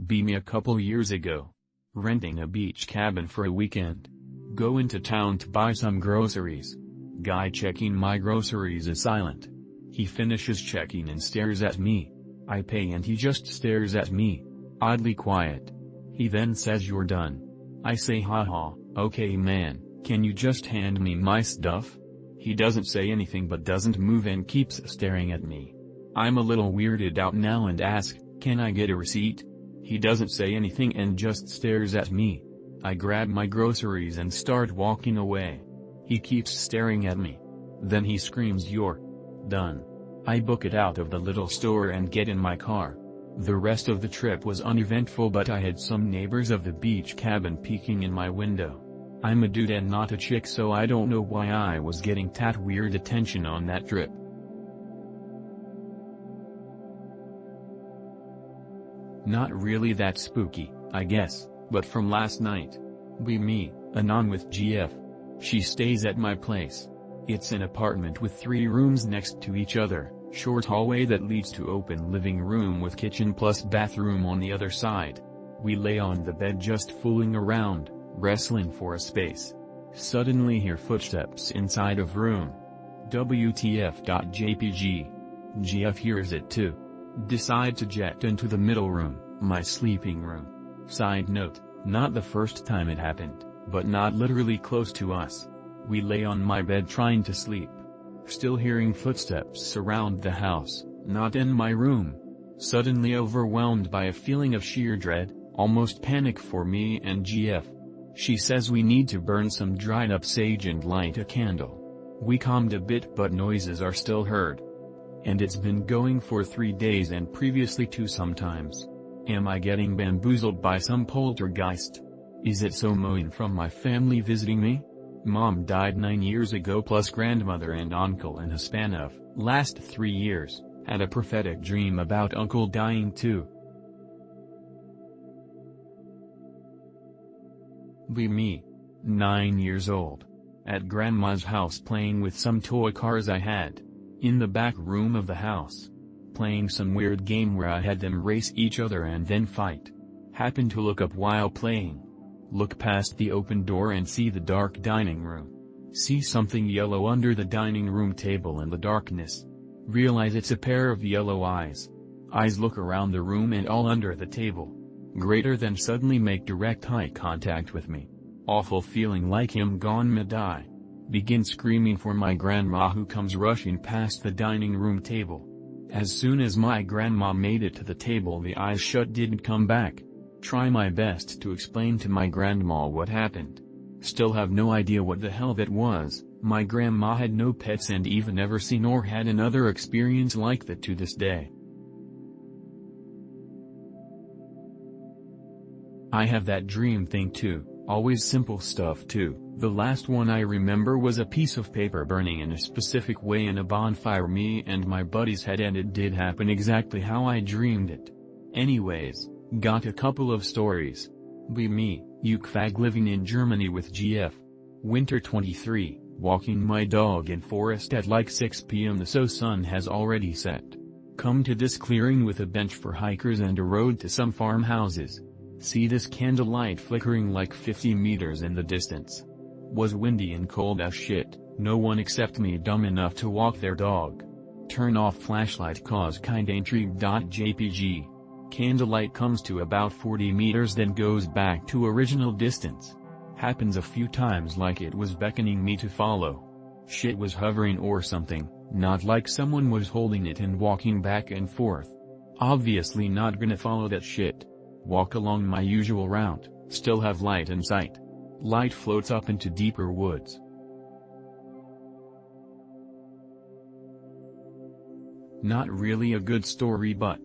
Be me a couple years ago. Renting a beach cabin for a weekend. Go into town to buy some groceries. Guy checking my groceries is silent. He finishes checking and stares at me. I pay and he just stares at me. Oddly quiet. He then says, "You're done." I say, "Haha, okay man, can you just hand me my stuff?" He doesn't say anything but doesn't move and keeps staring at me. I'm a little weirded out now and ask, "Can I get a receipt?" He doesn't say anything and just stares at me. I grab my groceries and start walking away. He keeps staring at me. Then he screams, "You're done." I book it out of the little store and get in my car. The rest of the trip was uneventful, but I had some neighbors of the beach cabin peeking in my window. I'm a dude and not a chick, so I don't know why I was getting that weird attention on that trip. Not really that spooky, I guess, but from last night. Me, Anon with GF. She stays at my place. It's an apartment with 3 rooms next to each other, short hallway that leads to open living room with kitchen plus bathroom on the other side. We lay on the bed just fooling around, wrestling for a space. Suddenly hear footsteps inside of room. WTF.jpg. GF hears it too. Decide to jet into the middle room, my sleeping room. Side note, not the first time it happened, but not literally close to us. We lay on my bed trying to sleep. Still hearing footsteps surround the house, not in my room. Suddenly overwhelmed by a feeling of sheer dread, almost panic for me and GF. She says we need to burn some dried up sage and light a candle. We calmed a bit but noises are still heard. And it's been going for 3 days and previously 2 sometimes. Am I getting bamboozled by some poltergeist? Is it someone from my family visiting me? Mom died 9 years ago plus grandmother and uncle in a span of last 3 years, had a prophetic dream about uncle dying too. Me, 9 years old. At grandma's house playing with some toy cars I had. In the back room of the house. Playing some weird game where I had them race each other and then fight. Happened to look up while playing. Look past the open door and see the dark dining room. See something yellow under the dining room table in the darkness. Realize it's a pair of yellow eyes. Eyes look around the room and all under the table. Greater than suddenly make direct eye contact with me. Awful feeling like I'm gonna die. Begin screaming for my grandma who comes rushing past the dining room table. As soon as my grandma made it to the table the eyes shut didn't come back. Try my best to explain to my grandma what happened. Still have no idea what the hell that was. My grandma had no pets and even never seen or had another experience like that to this day. I have that dream thing too, always simple stuff too. The last one I remember was a piece of paper burning in a specific way in a bonfire me and my buddies had, and it did happen exactly how I dreamed it. Anyways, got a couple of stories. Me, Ukfag living in Germany with GF. Winter 23, walking my dog in forest at like 6 p.m. the sun has already set. Come to this clearing with a bench for hikers and a road to some farmhouses. See this candlelight flickering like 50 meters in the distance. Was windy and cold as shit, no one except me dumb enough to walk their dog. Turn off flashlight cause kinda intrigue.jpg. Candlelight comes to about 40 meters then goes back to original distance. Happens a few times like it was beckoning me to follow. Shit was hovering or something, not like someone was holding it and walking back and forth. Obviously not gonna follow that shit. Walk along my usual route, still have light in sight. Light floats up into deeper woods. Not really a good story but.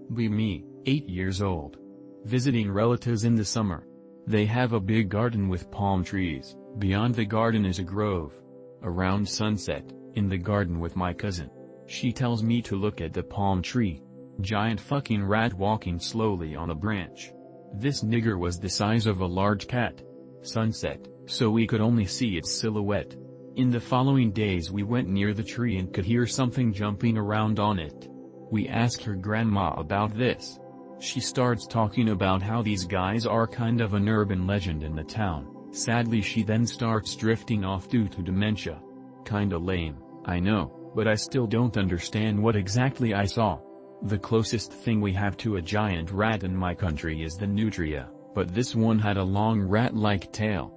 Me, 8 years old. Visiting relatives in the summer. They have a big garden with palm trees, beyond the garden is a grove. Around sunset, in the garden with my cousin. She tells me to look at the palm tree. Giant fucking rat walking slowly on a branch. This nigger was the size of a large cat. Sunset, so we could only see its silhouette. In the following days we went near the tree and could hear something jumping around on it. We asked her grandma about this. She starts talking about how these guys are kind of an urban legend in the town. Sadly she then starts drifting off due to dementia. Kinda lame, I know, but I still don't understand what exactly I saw. The closest thing we have to a giant rat in my country is the nutria, but this one had a long rat-like tail.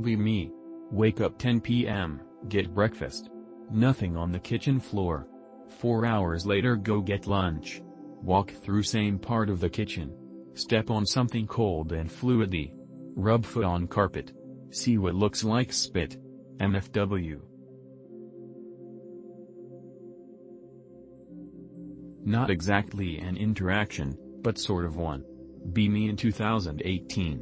Be me. Wake up 10 p.m., get breakfast. Nothing on the kitchen floor. 4 hours later go get lunch. Walk through same part of the kitchen. Step on something cold and fluidy. Rub foot on carpet. See what looks like spit. MFW. Not exactly an interaction, but sort of one. Be me in 2018.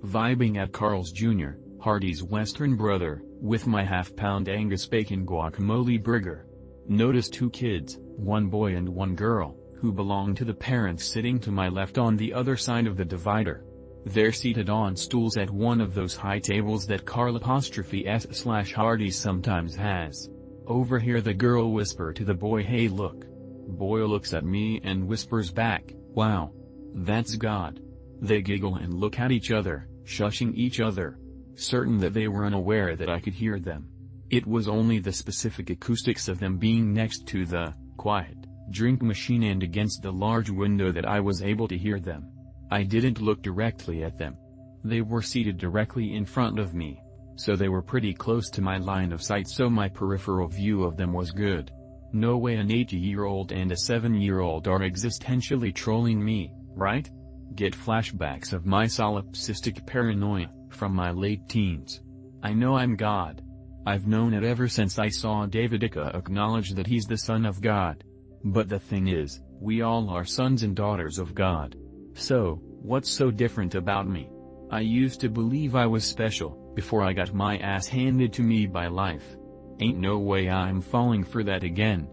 Vibing at Carl's Jr., Hardee's Western Brother, with my half-pound Angus bacon guacamole burger. Notice 2 kids, 1 boy and 1 girl, who belong to the parents sitting to my left on the other side of the divider. They're seated on stools at one of those high tables that Carl''s/Hardee's sometimes has. Overhear the girl whisper to the boy, "Hey look." Boy looks at me and whispers back, "Wow. That's God." They giggle and look at each other, shushing each other. Certain that they were unaware that I could hear them. It was only the specific acoustics of them being next to the quiet drink machine and against the large window that I was able to hear them. I didn't look directly at them. They were seated directly in front of me, so they were pretty close to my line of sight, so my peripheral view of them was good. No way an 80-year-old and a 7-year-old are existentially trolling me, right? Get flashbacks of my solipsistic paranoia from my late teens. I know I'm God. I've known it ever since I saw David Icke acknowledge that he's the Son of God. But the thing is, we all are sons and daughters of God. So, what's so different about me? I used to believe I was special, before I got my ass handed to me by life. Ain't no way I'm falling for that again.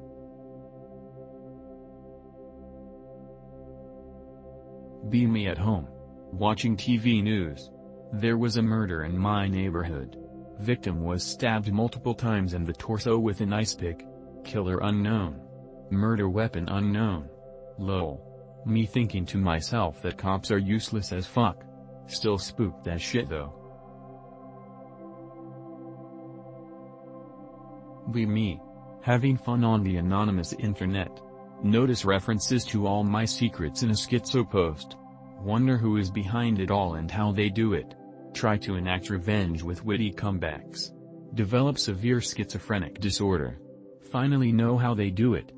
Be me at home. Watching TV news. There was a murder in my neighborhood. Victim was stabbed multiple times in the torso with an ice pick. Killer unknown. Murder weapon unknown. Lol. Me thinking to myself that cops are useless as fuck. Still spooked as shit though. Be me. Having fun on the anonymous internet. Notice references to all my secrets in a schizo post. Wonder who is behind it all and how they do it. Try to enact revenge with witty comebacks. Develop severe schizophrenic disorder. Finally know how they do it.